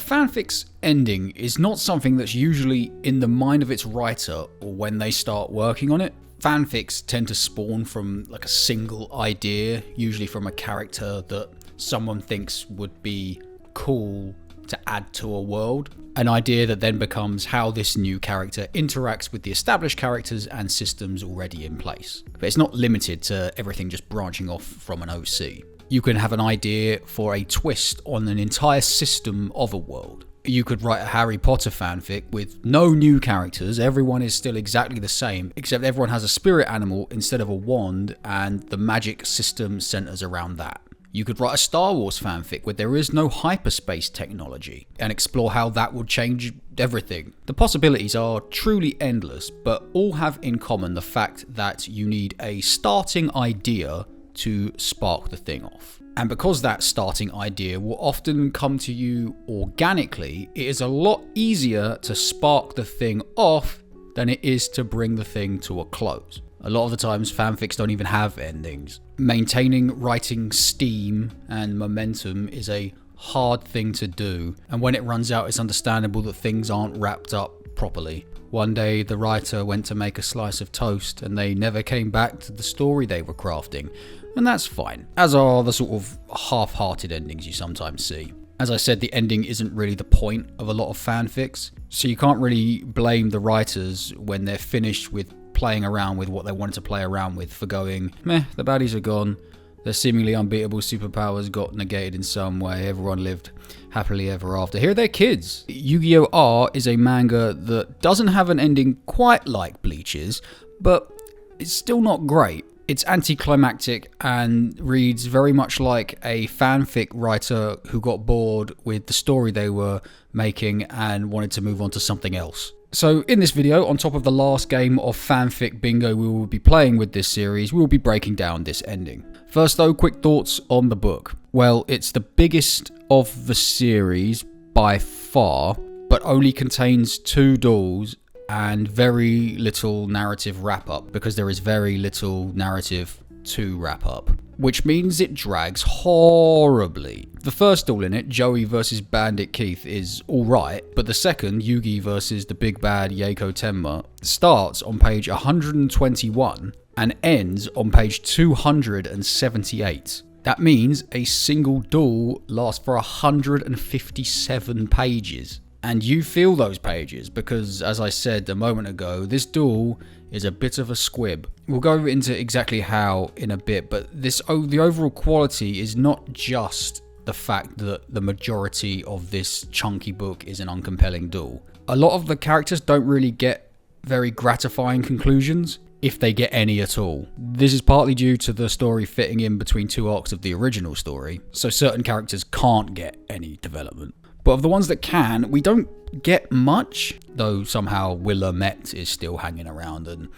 fanfic's ending is not something that's usually in the mind of its writer or when they start working on it. Fanfics tend to spawn from like a single idea, usually from a character that someone thinks would be cool to add to a world. An idea that then becomes how this new character interacts with the established characters and systems already in place. But it's not limited to everything just branching off from an OC. You can have an idea for a twist on an entire system of a world. You could write a Harry Potter fanfic with no new characters, everyone is still exactly the same, except everyone has a spirit animal instead of a wand, and the magic system centers around that. You could write a Star Wars fanfic where there is no hyperspace technology and explore how that would change everything. The possibilities are truly endless, but all have in common the fact that you need a starting idea to spark the thing off. And because that starting idea will often come to you organically, it is a lot easier to spark the thing off than it is to bring the thing to a close. A lot of the times fanfics don't even have endings. Maintaining writing steam and momentum is a hard thing to do, and when it runs out it's understandable that things aren't wrapped up properly. One day the writer went to make a slice of toast and they never came back to the story they were crafting, and that's fine, as are the sort of half-hearted endings you sometimes see. As I said, the ending isn't really the point of a lot of fanfics, so you can't really blame the writers when they're finished with playing around with what they wanted to play around with for going, meh, the baddies are gone, their seemingly unbeatable superpowers got negated in some way, everyone lived happily ever after. Here are their kids. Yu-Gi-Oh! R is a manga that doesn't have an ending quite like Bleach's, but it's still not great. It's anticlimactic and reads very much like a fanfic writer who got bored with the story they were making and wanted to move on to something else. So in this video, on top of the last game of fanfic bingo we will be playing with this series, we will be breaking down this ending. First though, quick thoughts on the book. Well, it's the biggest of the series by far, but only contains 2 duels and very little narrative wrap-up, because there is very little narrative to wrap up, which means it drags horribly. The first duel in it, Joey versus Bandit Keith, is alright, but the second, Yugi versus the big bad Yaeko Tenma, starts on page 121 and ends on page 278. That means a single duel lasts for 157 pages. And you feel those pages because, as I said a moment ago, this duel is a bit of a squib. We'll go into exactly how in a bit, but the overall quality is not just the fact that the majority of this chunky book is an uncompelling duel. A lot of the characters don't really get very gratifying conclusions, if they get any at all. This is partly due to the story fitting in between 2 arcs of the original story, so certain characters can't get any development. But of the ones that can, we don't get much, though somehow Willamette is still hanging around, and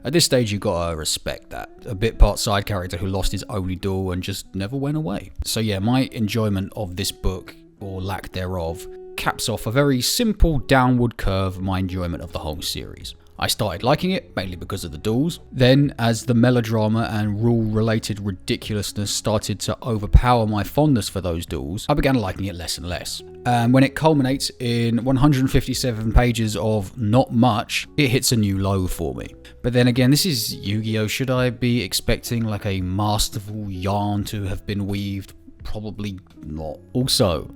at this stage you gotta respect that. A bit part side character who lost his only duel and just never went away. So yeah, my enjoyment of this book, or lack thereof, caps off a very simple downward curve of my enjoyment of the whole series. I started liking it, mainly because of the duels. Then, as the melodrama and rule-related ridiculousness started to overpower my fondness for those duels, I began liking it less and less. And when it culminates in 157 pages of not much, it hits a new low for me. But then again, this is Yu-Gi-Oh! Should I be expecting like a masterful yarn to have been weaved? Probably not. Also,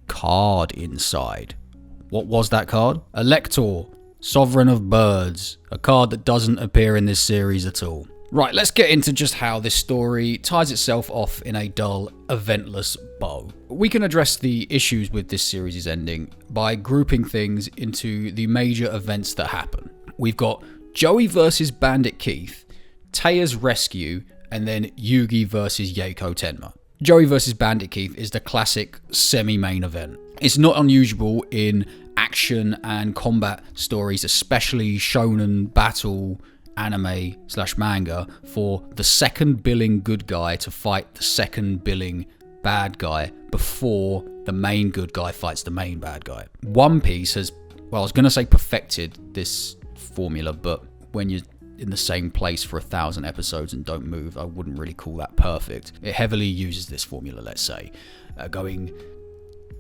card inside. What was that card? Elector. Sovereign of Birds, a card that doesn't appear in this series at all. Right, let's get into just how this story ties itself off in a dull, eventless bow. We can address the issues with this series' ending by grouping things into the major events that happen. We've got Joey versus Bandit Keith, Teia's rescue, and then Yugi versus Yaeko Tenma. Joey versus Bandit Keith is the classic semi-main event. It's not unusual in action and combat stories, especially shonen battle anime / manga, for the second billing good guy to fight the second billing bad guy before the main good guy fights the main bad guy. One Piece has, well, I was going to say perfected this formula, but when you're in the same place for 1,000 episodes and don't move, I wouldn't really call that perfect. It heavily uses this formula, let's say, going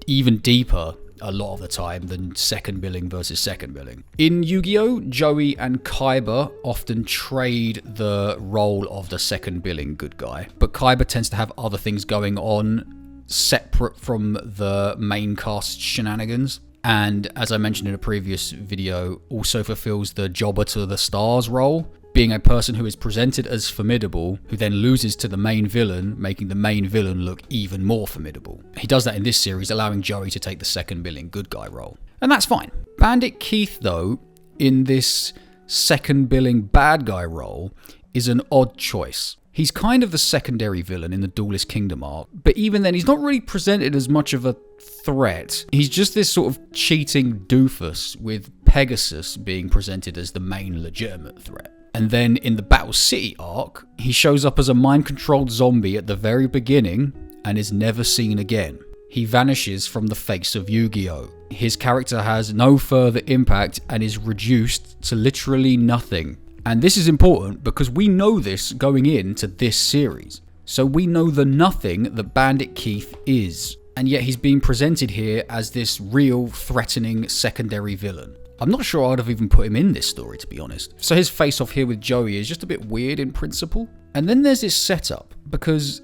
even deeper a lot of the time than second billing versus second billing. In Yu-Gi-Oh!, Joey and Kaiba often trade the role of the second billing good guy, but Kaiba tends to have other things going on separate from the main cast shenanigans. And as I mentioned in a previous video, also fulfills the jobber to the stars role, being a person who is presented as formidable, who then loses to the main villain, making the main villain look even more formidable. He does that in this series, allowing Joey to take the second billing good guy role. And that's fine. Bandit Keith, though, in this second billing bad guy role, is an odd choice. He's kind of the secondary villain in the Duelist Kingdom arc, but even then he's not really presented as much of a threat. He's just this sort of cheating doofus, with Pegasus being presented as the main legitimate threat. And then in the Battle City arc, he shows up as a mind-controlled zombie at the very beginning and is never seen again. He vanishes from the face of Yu-Gi-Oh! His character has no further impact and is reduced to literally nothing. And this is important because we know this going into this series. So we know the nothing that Bandit Keith is. And yet he's being presented here as this real threatening secondary villain. I'm not sure I'd have even put him in this story, to be honest. So his face-off here with Joey is just a bit weird in principle. And then there's this setup, because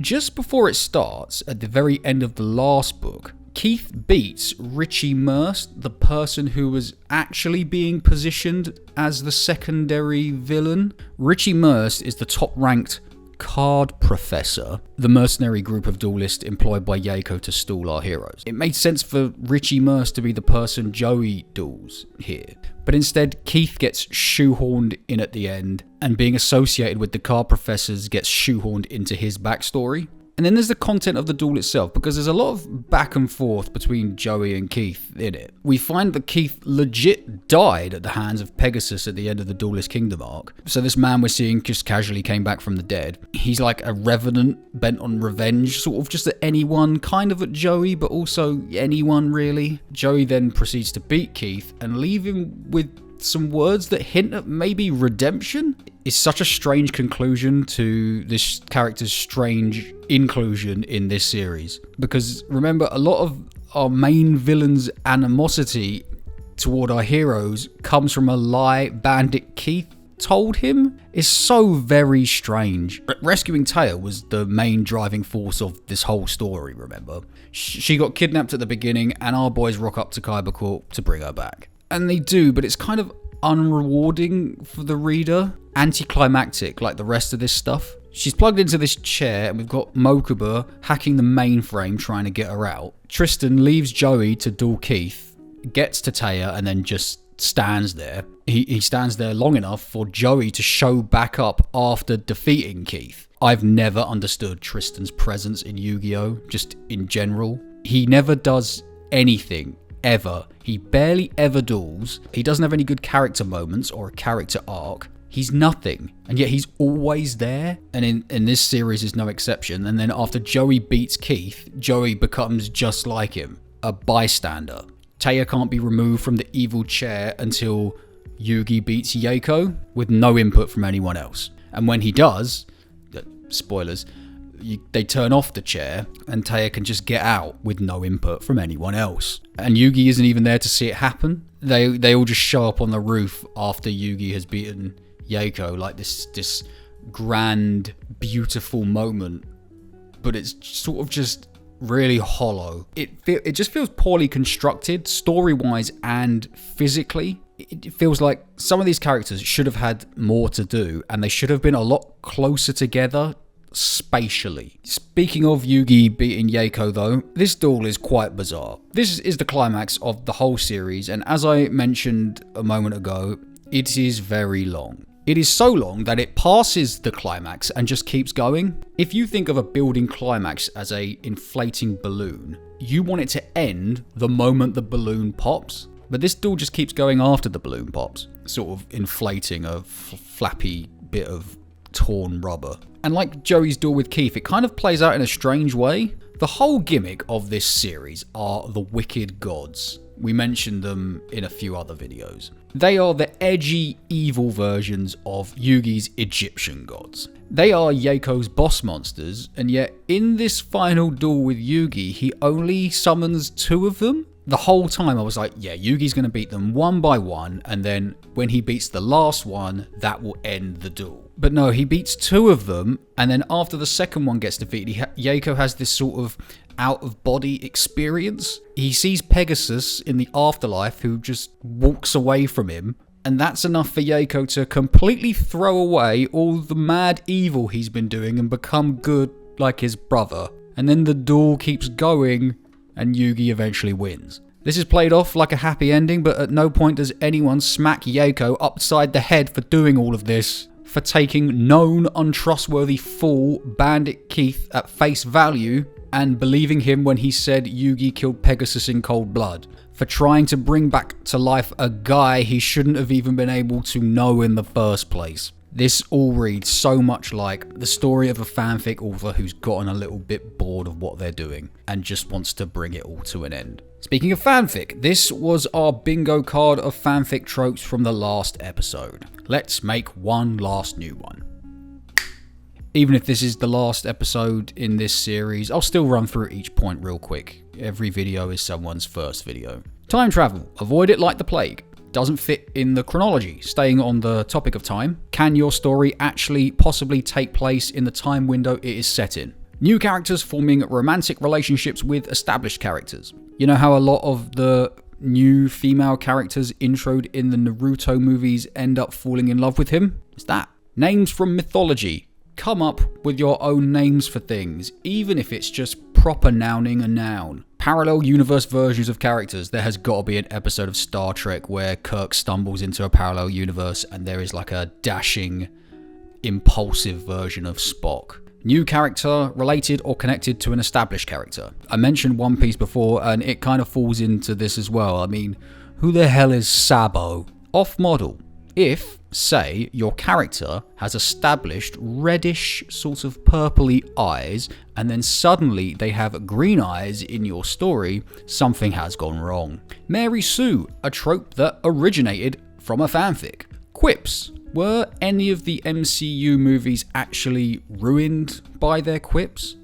just before it starts, at the very end of the last book, Keith beats Richie Merst, the person who was actually being positioned as the secondary villain. Richie Merst is the top-ranked card professor, the mercenary group of duelists employed by Yaeko to stall our heroes. It made sense for Richie Merst to be the person Joey duels here, but instead Keith gets shoehorned in at the end, and being associated with the card professors gets shoehorned into his backstory. And then there's the content of the duel itself, because there's a lot of back and forth between Joey and Keith in it. We find that Keith legit died at the hands of Pegasus at the end of the Duelist Kingdom arc. So this man we're seeing just casually came back from the dead. He's like a revenant bent on revenge, sort of just at anyone, kind of at Joey, but also anyone really. Joey then proceeds to beat Keith and leave him with some words that hint at maybe redemption. It's such a strange conclusion to this character's strange inclusion in this series. Because remember, a lot of our main villain's animosity toward our heroes comes from a lie Bandit Keith told him. Is so very strange. Rescuing Taya was the main driving force of this whole story, remember? She got kidnapped at the beginning and our boys rock up to Kaiba Court to bring her back. And they do, but it's kind of unrewarding for the reader. Anticlimactic, like the rest of this stuff. She's plugged into this chair and we've got Mokuba hacking the mainframe trying to get her out. Tristan leaves Joey to duel Keith, gets to Taya and then just stands there. He stands there long enough for Joey to show back up after defeating Keith. I've never understood Tristan's presence in Yu-Gi-Oh! Just in general. He never does anything. Ever. He barely ever duels. He doesn't have any good character moments or a character arc. He's nothing, and yet he's always there. And in this series is no exception. And then after Joey beats Keith, Joey becomes just like him, a bystander. Taya can't be removed from the evil chair until Yugi beats Yaeko, with no input from anyone else. And when he does, spoilers, they turn off the chair and Taya can just get out with no input from anyone else. And Yugi isn't even there to see it happen. They all just show up on the roof after Yugi has beaten Yaeko, like this grand, beautiful moment. But it's sort of just really hollow. It just feels poorly constructed, story-wise and physically. It feels like some of these characters should have had more to do, and they should have been a lot closer together spatially. Speaking of Yugi beating Yaeko though, this duel is quite bizarre. This is the climax of the whole series, and as I mentioned a moment ago, it is very long. It is so long that it passes the climax and just keeps going. If you think of a building climax as a inflating balloon, you want it to end the moment the balloon pops. But this duel just keeps going after the balloon pops, sort of inflating a flappy bit of torn rubber. And like Joey's duel with Keith, it kind of plays out in a strange way. The whole gimmick of this series are the wicked gods. We mentioned them in a few other videos. They are the edgy, evil versions of Yugi's Egyptian gods. They are Yako's boss monsters, and yet in this final duel with Yugi, he only summons 2 of them? The whole time I was like, yeah, Yugi's going to beat them one by one, and then when he beats the last one, that will end the duel. But no, he beats 2 of them, and then after the second one gets defeated, Yako has this sort of out-of-body experience. He sees Pegasus in the afterlife who just walks away from him, and that's enough for Yako to completely throw away all the mad evil he's been doing and become good like his brother. And then the duel keeps going, and Yugi eventually wins. This is played off like a happy ending, but at no point does anyone smack Yako upside the head for doing all of this, for taking known untrustworthy fool Bandit Keith at face value and believing him when he said Yugi killed Pegasus in cold blood, for trying to bring back to life a guy he shouldn't have even been able to know in the first place. This all reads so much like the story of a fanfic author who's gotten a little bit bored of what they're doing and just wants to bring it all to an end. Speaking of fanfic, this was our bingo card of fanfic tropes from the last episode. Let's make one last new one. Even if this is the last episode in this series, I'll still run through each point real quick. Every video is someone's first video. Time travel. Avoid it like the plague. Doesn't fit in the chronology. Staying on the topic of time, can your story actually possibly take place in the time window it is set in? New characters forming romantic relationships with established characters. You know how a lot of the new female characters introed in the Naruto movies end up falling in love with him? It's that. Names from mythology. Come up with your own names for things, even if it's just proper nouning a noun. Parallel universe versions of characters. There has got to be an episode of Star Trek where Kirk stumbles into a parallel universe and there is like a dashing, impulsive version of Spock. New character related or connected to an established character. I mentioned One Piece before and it kind of falls into this as well. I mean, who the hell is Sabo? Off model. If, say, your character has established reddish, sort of purpley eyes, and then suddenly they have green eyes in your story, something has gone wrong. Mary Sue, a trope that originated from a fanfic. Quips. Were any of the MCU movies actually ruined by their quips?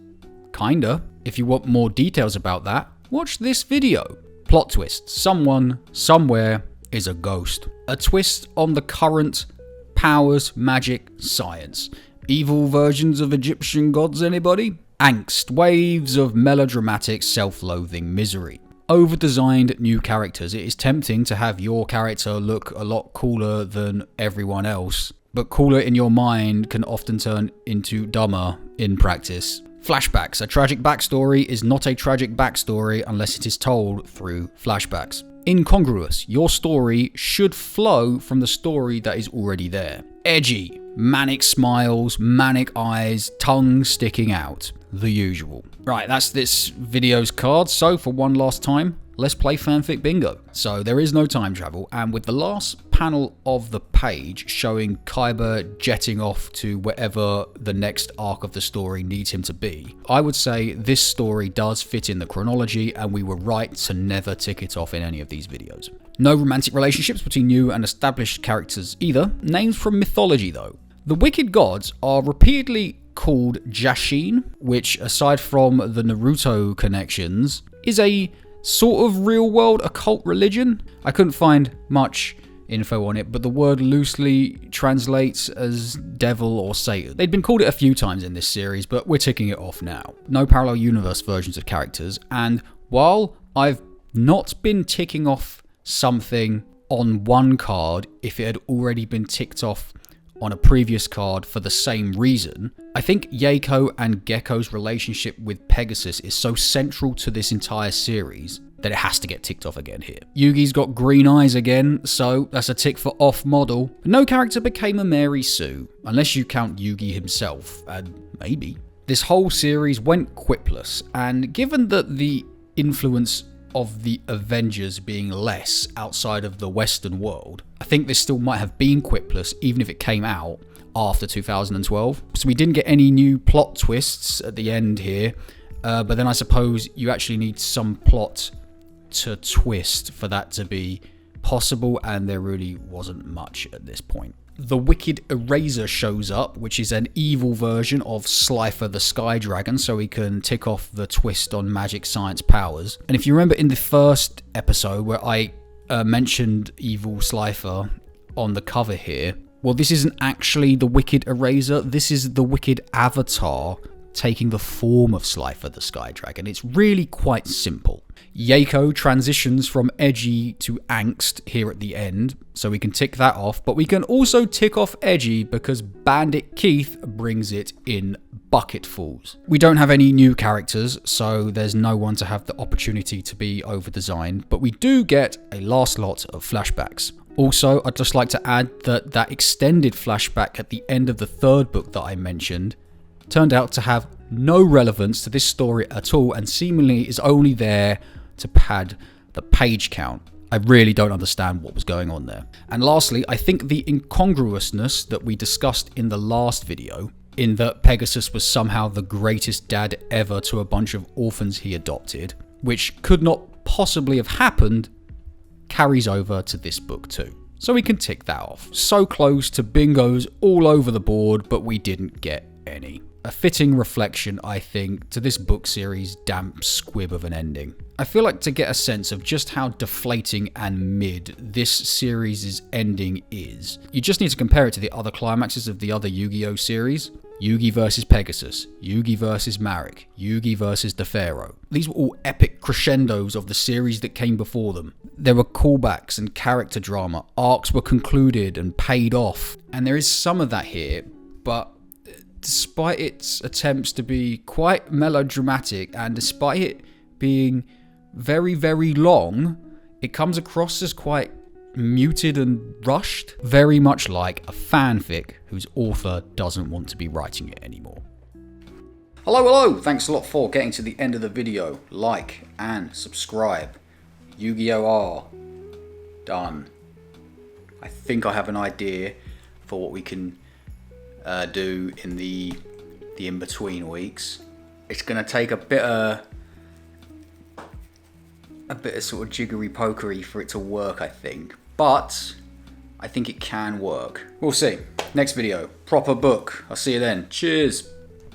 Kinda. If you want more details about that, watch this video. Plot twist. Someone, somewhere, is a ghost. A twist on the current powers, magic, science. Evil versions of Egyptian gods, anybody? Angst, waves of melodramatic self-loathing misery. Over-designed new characters. It is tempting to have your character look a lot cooler than everyone else, but cooler in your mind can often turn into dumber in practice. Flashbacks. A tragic backstory is not a tragic backstory unless it is told through flashbacks. Incongruous. Your story should flow from the story that is already there. Edgy. Manic smiles, manic eyes, tongue sticking out. The usual. Right, that's this video's card. So for one last time, let's play fanfic bingo. So there is no time travel, and with the last panel of the page showing Kaiba jetting off to wherever the next arc of the story needs him to be, I would say this story does fit in the chronology and we were right to never tick it off in any of these videos. No romantic relationships between new and established characters either. Names from mythology though. The wicked gods are repeatedly called Jashin, which aside from the Naruto connections, is a sort of real-world occult religion. I couldn't find much info on it, but the word loosely translates as devil or Satan. They'd been called it a few times in this series, but we're ticking it off now. No parallel universe versions of characters, and while I've not been ticking off something on one card if it had already been ticked off on a previous card for the same reason, I think Yako and Gekko's relationship with Pegasus is so central to this entire series that it has to get ticked off again here. Yugi's got green eyes again, so that's a tick for off model. But no character became a Mary Sue, unless you count Yugi himself, and maybe. This whole series went quipless, and given that the influence of the Avengers being less outside of the Western world, I think this still might have been quipless even if it came out after 2012. So we didn't get any new plot twists at the end here, but then I suppose you actually need some plot to twist for that to be possible, and there really wasn't much at this point. The Wicked Eraser shows up, which is an evil version of Slifer the Sky Dragon, so we can tick off the twist on magic science powers. And if you remember in the first episode where I mentioned evil Slifer on the cover here, well, this isn't actually the Wicked Eraser, this is the Wicked Avatar taking the form of Slifer the Sky Dragon. It's really quite simple. Yako transitions from edgy to angst here at the end, so we can tick that off, but we can also tick off edgy because Bandit Keith brings it in bucketfuls. We don't have any new characters, so there's no one to have the opportunity to be over-designed, but we do get a last lot of flashbacks. Also, I'd just like to add that that extended flashback at the end of the third book that I mentioned turned out to have no relevance to this story at all and seemingly is only there to pad the page count. I really don't understand what was going on there. And lastly, I think the incongruousness that we discussed in the last video, in that Pegasus was somehow the greatest dad ever to a bunch of orphans he adopted, which could not possibly have happened, carries over to this book too. So we can tick that off. So close to bingos all over the board, but we didn't get any. A fitting reflection, I think, to this book series' damp squib of an ending. I feel like to get a sense of just how deflating and mid this series' ending is, you just need to compare it to the other climaxes of the other Yu-Gi-Oh! Series. Yugi versus Pegasus, Yugi versus Marek, Yugi versus the Pharaoh. These were all epic crescendos of the series that came before them. There were callbacks and character drama, arcs were concluded and paid off, and there is some of that here, but despite its attempts to be quite melodramatic and despite it being very, very long, it comes across as quite muted and rushed, very much like a fanfic whose author doesn't want to be writing it anymore. Hello, thanks a lot for getting to the end of the video. Like and subscribe. Yu-Gi-Oh! R. Done. I think I have an idea for what we can do in the in-between weeks. It's going to take a bit of sort of jiggery-pokery for it to work, I think. But I think it can work. We'll see. Next video, proper book. I'll see you then. Cheers.